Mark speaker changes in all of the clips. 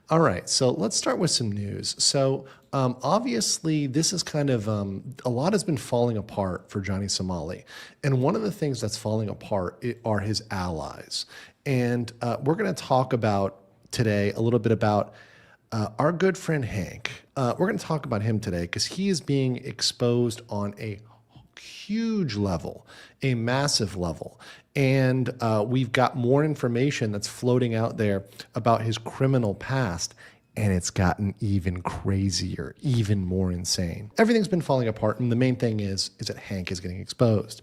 Speaker 1: All right, so let's start with some news. So, obviously, this is kind of a lot has been falling apart for Johnny Somali, and one of the things that's falling apart are his allies. And we're going to talk about today a little bit about our good friend Hank. We're going to talk about him today because he is being exposed on a huge level, a massive level. And we've got more information that's floating out there about his criminal past. And it's gotten even crazier, even more insane. Everything's been falling apart. And the main thing is that Hank is getting exposed.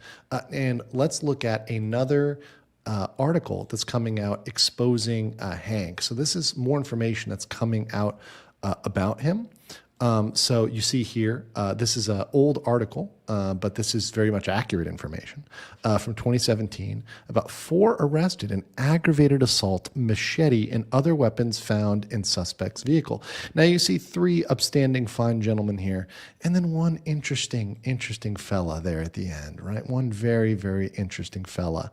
Speaker 1: And let's look at another article that's coming out exposing Hank. So this is more information that's coming out about him. So you see here, this is an old article, but this is very much accurate information from 2017 about 4 arrested in aggravated assault, machete, and other weapons found in suspect's vehicle. Now you see 3 upstanding fine gentlemen here, and then one interesting fella there at the end, right? One very, very interesting fella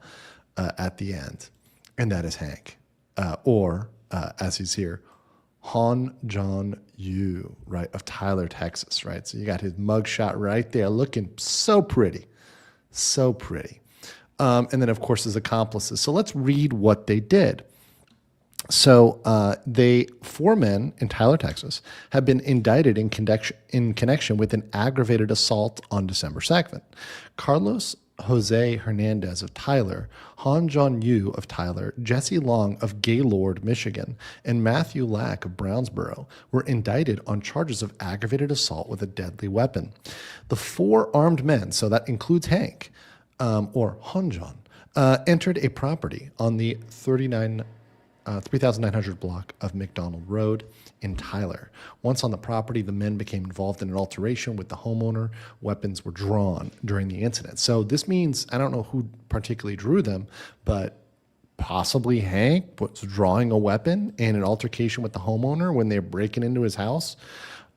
Speaker 1: at the end, and that is Hank, or as he's here, Han John Yu, right, of Tyler, Texas, right? So you got his mugshot right there looking so pretty, so pretty. And then, of course, his accomplices. So let's read what they did. So 4 men in Tyler, Texas, have been indicted in connection with an aggravated assault on December 2nd. Carlos Jose Hernandez of Tyler, Han John Yu of Tyler, Jesse Long of Gaylord, Michigan, and Matthew Lack of Brownsboro were indicted on charges of aggravated assault with a deadly weapon. The 4 armed men, so that includes Hank, or Han John, entered a property on the 3900 block of McDonald Road in Tyler. Once on the property, the men became involved in an altercation with the homeowner. Weapons were drawn during the incident. So this means, I don't know who particularly drew them, but possibly Hank was drawing a weapon in an altercation with the homeowner when they were breaking into his house.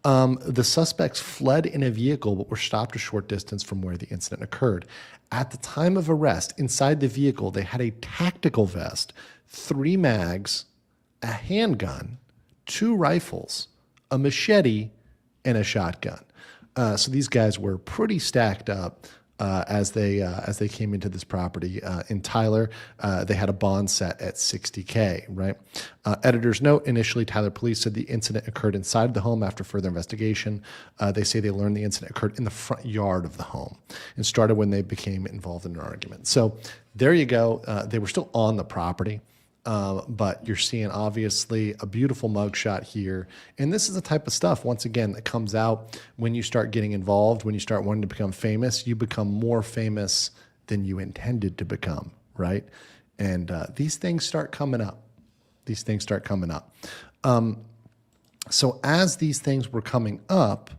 Speaker 1: The suspects fled in a vehicle but were stopped a short distance from where the incident occurred. At the time of arrest, inside the vehicle, they had a tactical vest, 3 mags, a handgun, 2 rifles, a machete, and a shotgun. So these guys were pretty stacked up as they came into this property in Tyler. They had a bond set at $60K, right? Editor's note, initially Tyler police said the incident occurred inside the home. After further investigation, they say they learned the incident occurred in the front yard of the home and started when they became involved in an argument. So there you go. They were still on the property. But you're seeing obviously a beautiful mugshot here. And this is the type of stuff, once again, that comes out when you start getting involved, when you start wanting to become famous. You become more famous than you intended to become, right? And these things start coming up. These things start coming up. So as these things were coming up,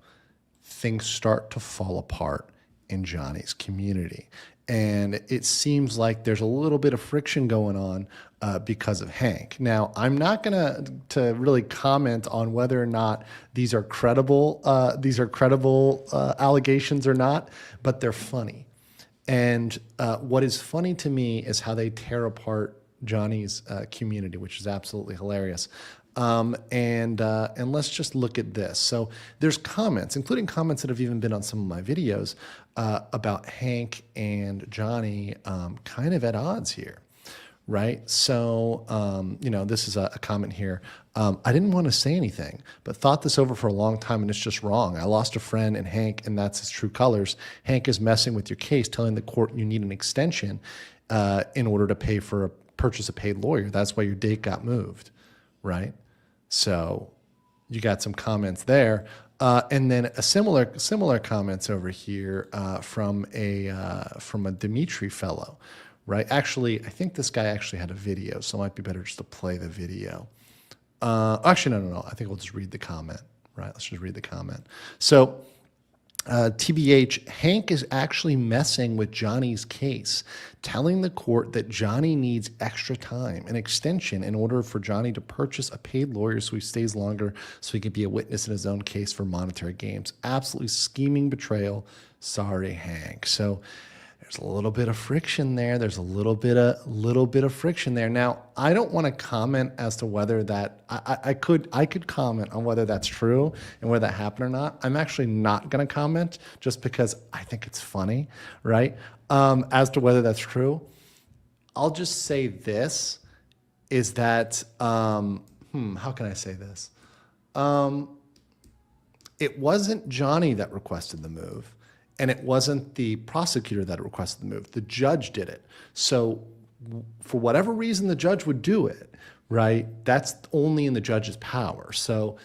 Speaker 1: things start to fall apart in Johnny's community. And it seems like there's a little bit of friction going on because of Hank. Now, I'm not going to really comment on whether or not these are credible allegations or not, but they're funny. And what is funny to me is how they tear apart Johnny's community, which is absolutely hilarious. And let's just look at this. So there's comments, including comments that have even been on some of my videos about Hank and Johnny kind of at odds here, right? So, this is a comment here. I didn't want to say anything, but thought this over for a long time, and it's just wrong. I lost a friend in Hank, and that's his true colors. Hank is messing with your case, telling the court you need an extension in order to purchase a paid lawyer. That's why your date got moved, right? So you got some comments there. And then a similar comments over here from a Dimitri fellow, right? Actually, I think this guy actually had a video, so it might be better just to play the video. Actually, no. I think we'll just read the comment, right? Let's just read the comment. So TBH, Hank is actually messing with Johnny's case, telling the court that Johnny needs extra time, an extension, in order for Johnny to purchase a paid lawyer so he stays longer so he can be a witness in his own case for monetary gains. Absolutely scheming betrayal. Sorry, Hank. So There's a little bit of friction there. There's a little bit of friction there. Now, I don't want to comment as to whether that I could comment on whether that's true and whether that happened or not. I'm actually not going to comment just because I think it's funny, right? As to whether that's true, I'll just say this is that how can I say this? It wasn't Johnny that requested the move. And it wasn't the prosecutor that requested the move. The judge did it. So for whatever reason the judge would do it, right, that's only in the judge's power. So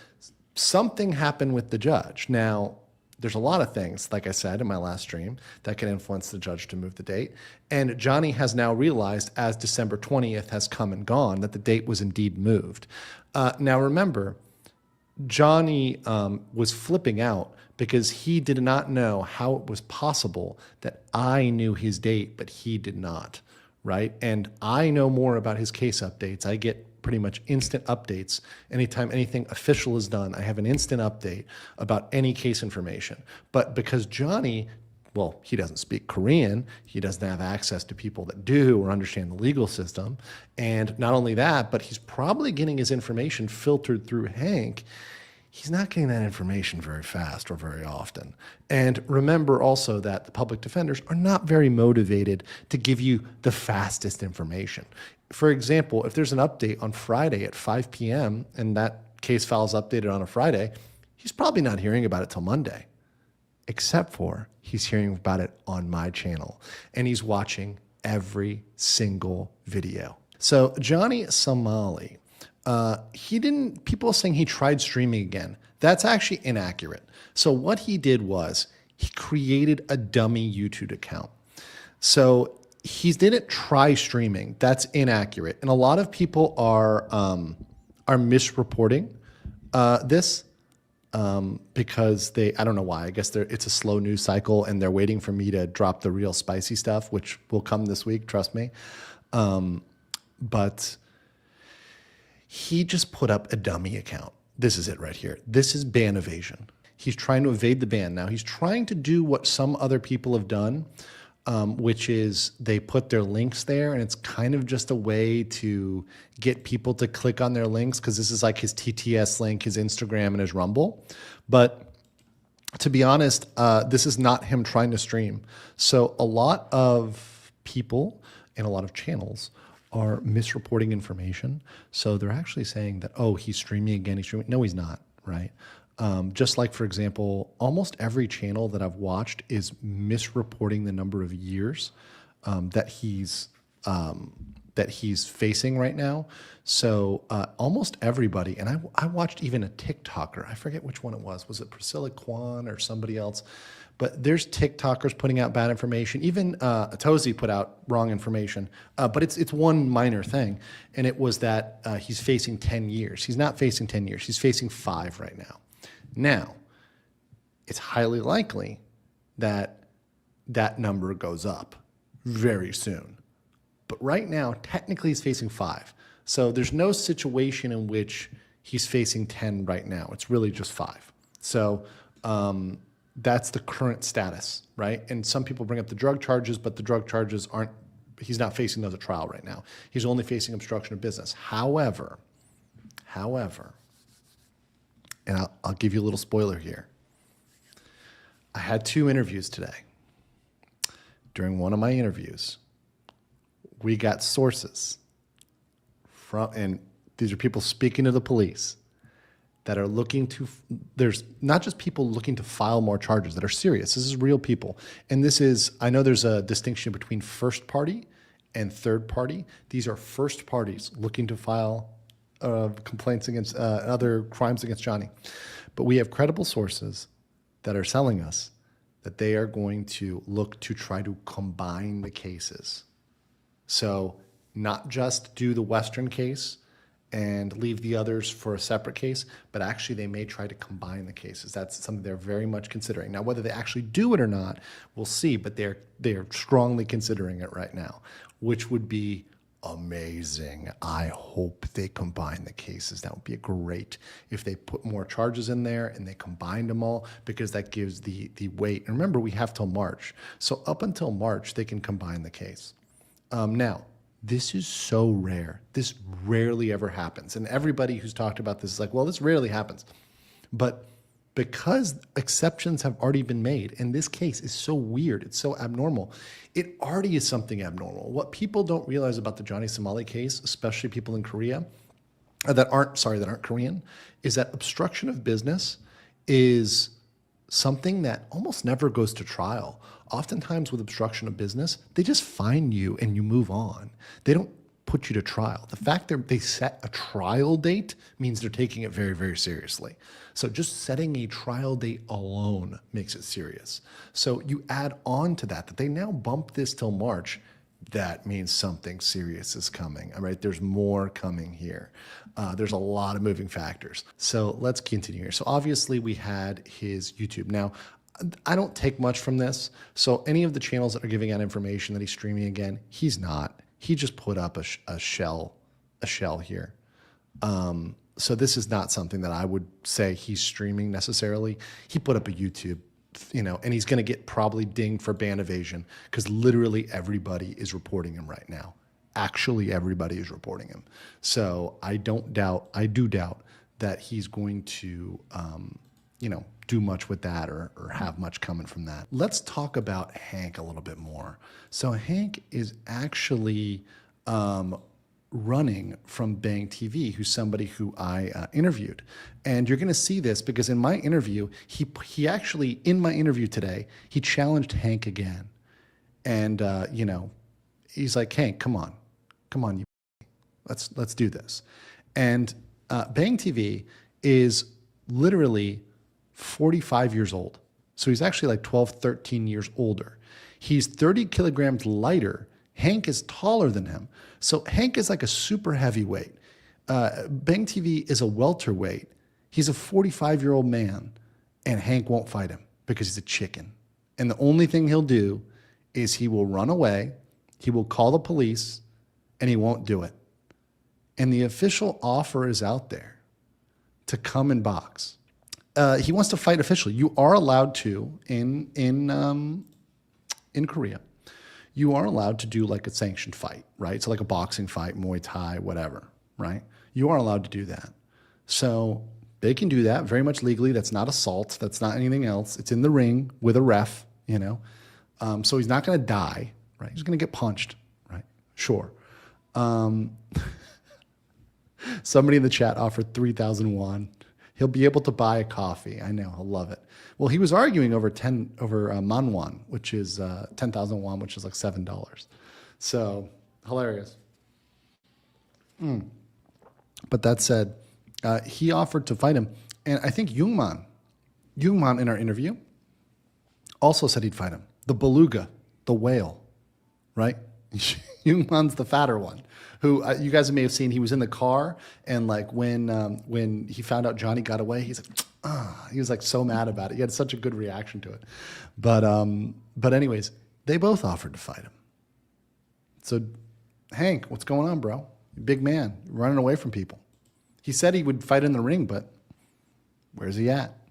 Speaker 1: something happened with the judge. Now, there's a lot of things, like I said in my last stream, that can influence the judge to move the date. And Johnny has now realized, as December 20th has come and gone, that the date was indeed moved. Now, remember, Johnny was flipping out because he did not know how it was possible that I knew his date, but he did not, right? And I know more about his case updates. I get pretty much instant updates. Anytime anything official is done, I have an instant update about any case information. But because Johnny, well, he doesn't speak Korean, he doesn't have access to people that do or understand the legal system. And not only that, but he's probably getting his information filtered through Hank. He's not getting that information very fast or very often. And remember also that the public defenders are not very motivated to give you the fastest information. For example, if there's an update on Friday at 5 p.m. and that case file is updated on a Friday, he's probably not hearing about it till Monday, except for he's hearing about it on my channel and he's watching every single video. So Johnny Somali, people are saying he tried streaming again. That's actually inaccurate. So what he did was he created a dummy YouTube account. So he didn't try streaming. That's inaccurate. And a lot of people are misreporting this because I don't know why. I guess it's a slow news cycle and they're waiting for me to drop the real spicy stuff, which will come this week, trust me. But he just put up a dummy account. This is it right here. This is ban evasion. He's trying to evade the ban. Now he's trying to do what some other people have done, which is they put their links there and it's kind of just a way to get people to click on their links because this is like his TTS link, his Instagram and his Rumble. But to be honest, this is not him trying to stream. So a lot of people and a lot of channels are misreporting information. So they're actually saying that, oh, he's streaming again, he's streaming. No, he's not, right? Just like, for example, almost every channel that I've watched is misreporting the number of years that he's facing right now. So almost everybody, and I watched even a TikToker, I forget which one it was it Priscilla Kwan or somebody else? But there's TikTokers putting out bad information. Even Tozy put out wrong information. But it's one minor thing. And it was that he's facing 10 years. He's not facing 10 years. He's facing 5 right now. Now, it's highly likely that that number goes up very soon. But right now, technically he's facing 5. So there's no situation in which he's facing 10 right now. It's really just 5. So that's the current status, right? And some people bring up the drug charges, but the drug charges he's not facing those at trial right now. He's only facing obstruction of business. However, and I'll give you a little spoiler here. I had 2 interviews today. During one of my interviews, we got sources and these are people speaking to the police that are there's not just people looking to file more charges that are serious. This is real people. And I know there's a distinction between first party and third party. These are first parties looking to file complaints against other crimes against Johnny. But we have credible sources that are telling us that they are going to look to try to combine the cases. So not just do the Western case and leave the others for a separate case, but actually they may try to combine the cases. That's something they're very much considering. Now, whether they actually do it or not, we'll see, but they're strongly considering it right now, which would be amazing. I hope they combine the cases. That would be great if they put more charges in there and they combined them all, because that gives the weight. And remember, we have till March. So up until March, they can combine the case. Now, this is so rare. This rarely ever happens. And everybody who's talked about this is like, well, this rarely happens. But because exceptions have already been made, and this case is so weird, it's so abnormal, it already is something abnormal. What people don't realize about the Johnny Somali case, especially people in Korea that aren't Korean, is that obstruction of business is something that almost never goes to trial. Oftentimes with obstruction of business, they just fine you and you move on. They don't put you to trial. The fact that they set a trial date means they're taking it very, very seriously. So just setting a trial date alone makes it serious. So you add on to that they now bump this till March. That means something serious is coming. All right, there's more coming here. There's a lot of moving factors. So let's continue here. So obviously we had his YouTube. Now, I don't take much from this. So any of the channels that are giving out information that he's streaming again, he's not. He just put up a shell here. So this is not something that I would say he's streaming necessarily. He put up a YouTube, and he's going to get probably dinged for ban evasion because literally everybody is reporting him right now. Actually, everybody is reporting him. So I do doubt that he's going to, do much with that or have much coming from that. Let's talk about Hank a little bit more. So Hank is actually running from Bang TV, who's somebody who I interviewed. And you're going to see this because in my interview, he actually, in my interview today, he challenged Hank again. And, he's like, Hank, come on, you, let's do this. And Bang TV is literally 45 years old. So he's actually like 12, 13 years older. He's 30 kilograms lighter. Hank is taller than him. So Hank is like a super heavyweight. Bang TV is a welterweight. He's a 45-year-old man, and Hank won't fight him because he's a chicken. And the only thing he'll do is he will run away, he will call the police, and he won't do it. And the official offer is out there to come and box. He wants to fight officially. You are allowed to in Korea. You are allowed to do like a sanctioned fight, right? So like a boxing fight, Muay Thai, whatever, right? You are allowed to do that. So they can do that very much legally. That's not assault. That's not anything else. It's in the ring with a ref, So he's not going to die, right? He's going to get punched, right? Sure. Somebody in the chat offered 3,000 won. He'll be able to buy a coffee. I know, he'll love it. Well, he was arguing over manwon, which is 10,000 won, which is like $7. So hilarious. But that said, he offered to fight him. And I think Jungman in our interview also said he'd fight him. The beluga, the whale, right? Jungman's the fatter one, who you guys may have seen. He was in the car, and like when he found out Johnny got away, he's like, he was like so mad about it. He had such a good reaction to it. But anyways, they both offered to fight him. So Hank, what's going on, bro? You're a big man, you're running away from people. He said he would fight in the ring, but where's he at?